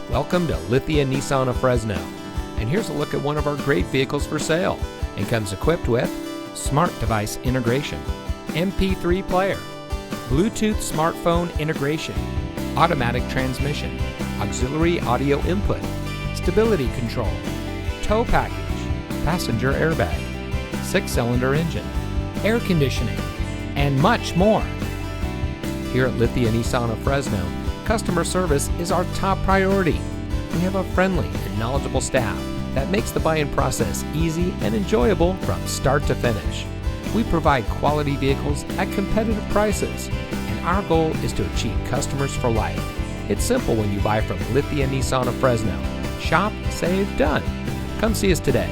Welcome to Lithia Nissan of Fresno. And here's a look at one of our great vehicles for sale. It comes equipped with smart device integration, MP3 player, Bluetooth smartphone integration, automatic transmission, auxiliary audio input, stability control, tow package, passenger airbag, 6-cylinder engine, air conditioning, and much more. Here at Lithia Nissan of Fresno, customer service is our top priority. We have a friendly and knowledgeable staff that makes the buying process easy and enjoyable from start to finish. We provide quality vehicles at competitive prices, and our goal is to achieve customers for life. It's simple when you buy from Lithia Nissan of Fresno. Shop, save, done. Come see us today.